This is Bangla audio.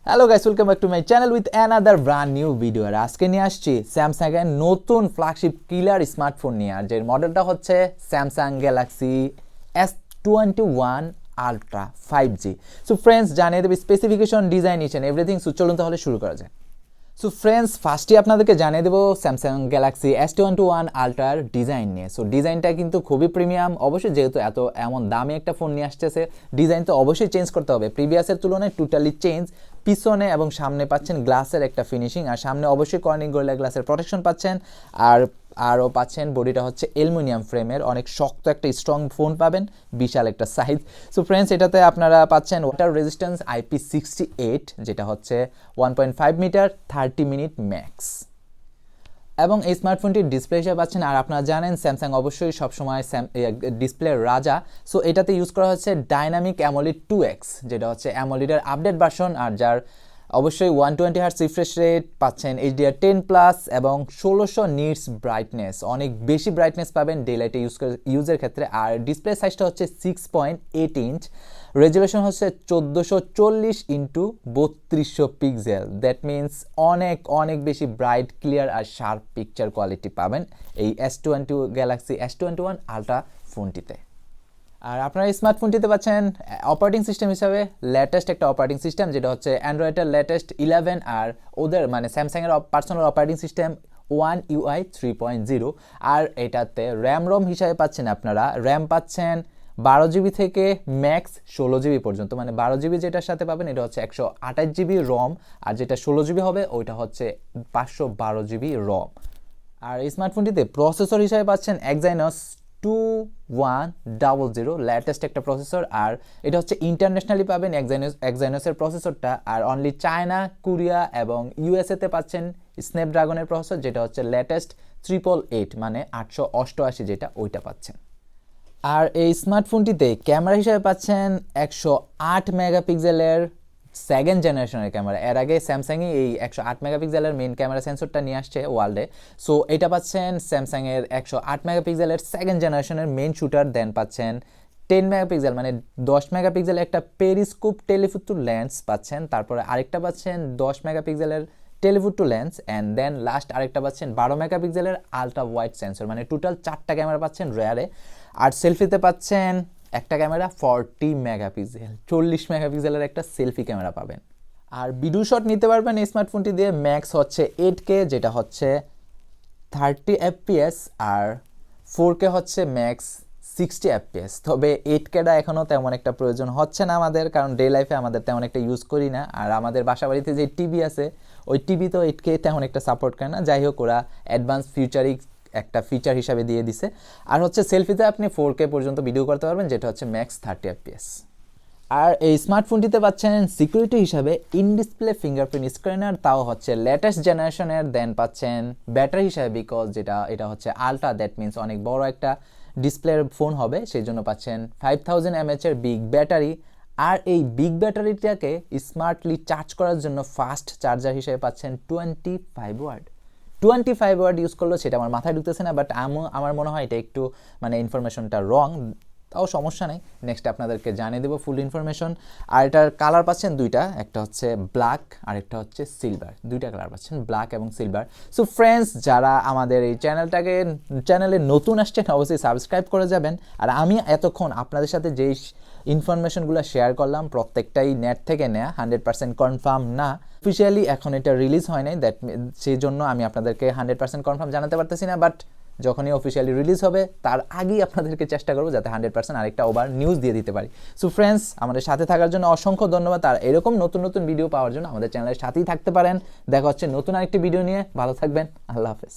Hello guys, welcome back to my channel with another brand new video. আর আজকে নিয়ে আসছি স্যামসাং এর নতুন ফ্ল্যাগশিপ কিলার স্মার্টফোন নিয়ে। আর যে মডেলটা হচ্ছে Samsung Galaxy S21 ultra 5G। So friends, জানিয়ে দেবে specification, design, each and everything. So চলুন তাহলে শুরু করা যায়। সো ফ্রেন্ডস, ফার্স্টে আপনাদেরকে জানিয়ে দেবো স্যামসাং গ্যালাক্সি S21 আলট্রার ডিজাইন নিয়ে। সো ডিজাইনটা কিন্তু খুবই প্রিমিয়াম। অবশ্যই যেহেতু এমন দামি একটা ফোন নিয়ে আসতেছে, ডিজাইন তো অবশ্যই চেঞ্জ করতে হবে। প্রিভিয়াসের তুলনায় টোটালি চেঞ্জ। পিছনে এবং সামনে পাচ্ছেন গ্লাসের একটা ফিনিশিং, আর সামনে অবশ্যই কর্নিং গরিলা গ্লাসের প্রোটেকশন পাচ্ছেন। আরও পাচ্ছেন বডিটা হচ্ছে অ্যালুমিনিয়াম ফ্রেমের, অনেক শক্ত একটা স্ট্রং ফোন পাবেন, বিশাল একটা সাইজ। সো ফ্রেন্ডস, এটাতে আপনারা পাচ্ছেন ওয়াটার রেজিস্ট্যান্স IP68, যেটা হচ্ছে 1.5 মিটার, 30 মিনিট ম্যাক্স। এবং এই স্মার্টফোনটির ডিসপ্লে হিসেবে পাচ্ছেন, আর আপনারা জানেন স্যামসাং অবশ্যই সবসময় ডিসপ্লের রাজা। সো এটাতে ইউজ করা হচ্ছে ডাইনামিক অ্যামোলেড 2X, যেটা হচ্ছে অ্যামোলেডের আপডেট ভার্সন, আর যার অবশ্যই 120 হার্টজ রিফ্রেশ রেট পাচ্ছেন, HDR10+ এবং 1600 নিটস ব্রাইটনেস। অনেক বেশি ব্রাইটনেস পাবেন ডে লাইটে ইউজের ক্ষেত্রে। আর ডিসপ্লে সাইজটা হচ্ছে 6.8 ইঞ্চ, রেজুলেশন হচ্ছে 1440x3200 পিক্সেল। দ্যাট মিনস অনেক অনেক বেশি ব্রাইট, ক্লিয়ার আর শার্প পিকচার কোয়ালিটি পাবেন এই গ্যালাক্সি S21 আলট্রা ফোনটিতে। আর আপনারা এই স্মার্টফোনটিতে পাচ্ছেন অপারেটিং সিস্টেম হিসাবে লেটেস্ট একটা অপারেটিং সিস্টেম, যেটা হচ্ছে অ্যান্ড্রয়েডের লেটেস্ট 11, আর ওদের মানে স্যামসাংয়ের personal operating system One UI 3.0। আর এটাতে র্যাম হিসাবে পাচ্ছেন, আপনারা র্যাম পাচ্ছেন 12GB থেকে ম্যাক্স 16GB পর্যন্ত। মানে 12GB যেটার সাথে পাবেন এটা হচ্ছে 128GB রম, আর যেটা 16GB হবে ওইটা হচ্ছে 512GB রম। আর এই স্মার্টফোনটিতে প্রসেসর হিসাবে পাচ্ছেন Exynos 2100 লেটেস্ট একটা প্রসেসর। আর এটা হচ্ছে ইন্টারন্যাশনালি পাবেন এক্সাইনোসের প্রসেসরটা, আর অনলি চায়না, কোরিয়া এবং ইউএসএতে পাচ্ছেন স্ন্যাপড্রাগনের প্রসেসর, যেটা হচ্ছে লেটেস্ট 888, মানে 888 যেটা, ওইটা পাচ্ছেন। আর এই স্মার্টফোনটিতে ক্যামেরা হিসেবে পাচ্ছেন 108 মেগাপিক্সেলের সেকেন্ড জেনারেশনের ক্যামেরা। এর আগে স্যামসাংই এই 108 মেগাপিক্সেলের মেইন ক্যামেরা সেন্সরটা নিয়ে আসছে ওয়ার্ল্ডে। সো এটা পাচ্ছেন স্যামসাংয়ের 108 মেগাপিক্সেলের সেকেন্ড জেনারেশনের মেইন শুটার। দেন পাচ্ছেন 10 মেগাপিক্সেল মানে 10 মেগাপিক্সেলের একটা পেরিস্কোপ টেলিফোটো লেন্স পাচ্ছেন। তারপরে আরেকটা পাচ্ছেন 10 মেগাপিক্সেলের telephoto lens, and then last আরেকটা পাচ্ছেন 12 মেগাপিক্সেলের আলট্রা ওয়াইড সেন্সর। মানে টোটাল 4টা ক্যামেরা পাচ্ছেন রেয়ারে। আর সেলফিতে পাচ্ছেন একটা ক্যামেরা 40 মেগাপিক্সেল, 40 মেগাপিক্সেলের একটা সেলফি ক্যামেরা পাবেন। আর ভিডিও শট নিতে পারবেন এই স্মার্টফোনটি দিয়ে। ম্যাক্স হচ্ছে 8K, যেটা হচ্ছে 30 FPS, আর 4K হচ্ছে ম্যাক্স 60 FPS। তবে 8Kটা এখনও তেমন একটা প্রয়োজন হচ্ছে না আমাদের, কারণ ডে লাইফে আমাদের তেমন একটা ইউজ করি না। আর আমাদের বাসাবাড়িতে যে টিভি আছে, ওই টিভি তো 8K তেমন একটা সাপোর্ট করে না। যাই হোক, ওরা অ্যাডভান্স ফিউচারিক একটা ফিচার হিসাবে দিয়ে দিছে। আর হচ্ছে সেলফিতে আপনি 4K পর্যন্ত ভিডিও করতে পারবেন, যেটা হচ্ছে ম্যাক্স 30 FPS। আর এই স্মার্টফোনটিতে পাচ্ছেন সিকিউরিটি হিসাবে ইন ডিসপ্লে ফিঙ্গারপ্রিন্ট স্ক্যানার, তাও হচ্ছে লেটেস্ট জেনারেশনের। দেন পাচ্ছেন ব্যাটারি হিসাবে, বিকজ এটা হচ্ছে আলট্রা, দ্যাট মিনস অনেক বড় একটা ডিসপ্লের ফোন হবে, সেই জন্য পাচ্ছেন 5000 mAh এর বিগ ব্যাটারি। আর এই বিগ ব্যাটারিটাকে স্মার্টলি চার্জ করার জন্য ফাস্ট চার্জার হিসেবে পাচ্ছেন 25 ওয়াট ইউজ করলো, সেটা আমার মাথায় ঢুকতেছে না, বাট আমার মনে হয় এটা একটু মানে ইনফরমেশনটা রং, তাও সমস্যা নেই, নেক্সট আপনাদেরকে জানিয়ে দেবো ফুল ইনফরমেশন। আর এটার কালার পাচ্ছেন দুইটা, একটা হচ্ছে ব্ল্যাক আর একটা হচ্ছে সিলভার, দুইটা কালার পাচ্ছেন, ব্ল্যাক এবং সিলভার। সো ফ্রেন্ডস, যারা আমাদের এই চ্যানেলে নতুন আসছেন অবশ্যই সাবস্ক্রাইব করে যাবেন। আর আমি এতক্ষণ আপনাদের সাথে যেই ইনফরমেশনগুলো শেয়ার করলাম প্রত্যেকটাই নেট থেকে নেওয়া, 100% কনফার্ম না। অফিসিয়ালি এখন এটা রিলিজ হয় নাই, সেই জন্য আমি আপনাদেরকে 100% কনফার্ম জানাতে পারতেছি না, বাট যখনই অফিসিয়ালি রিলিজ হবে তার আগেই আপনাদেরকে চেষ্টা করবো যাতে 100% আরেকটা ওভার নিউজ দিয়ে দিতে পারি। সো ফ্রেন্ডস, আমাদের সাথে থাকার জন্য অসংখ্য ধন্যবাদ। আর এরকম নতুন নতুন ভিডিও পাওয়ার জন্য আমাদের চ্যানেলের সাথেই থাকতে পারেন। দেখা হচ্ছে নতুন আরেকটি ভিডিও নিয়ে। ভালো থাকবেন, আল্লাহ হাফেজ।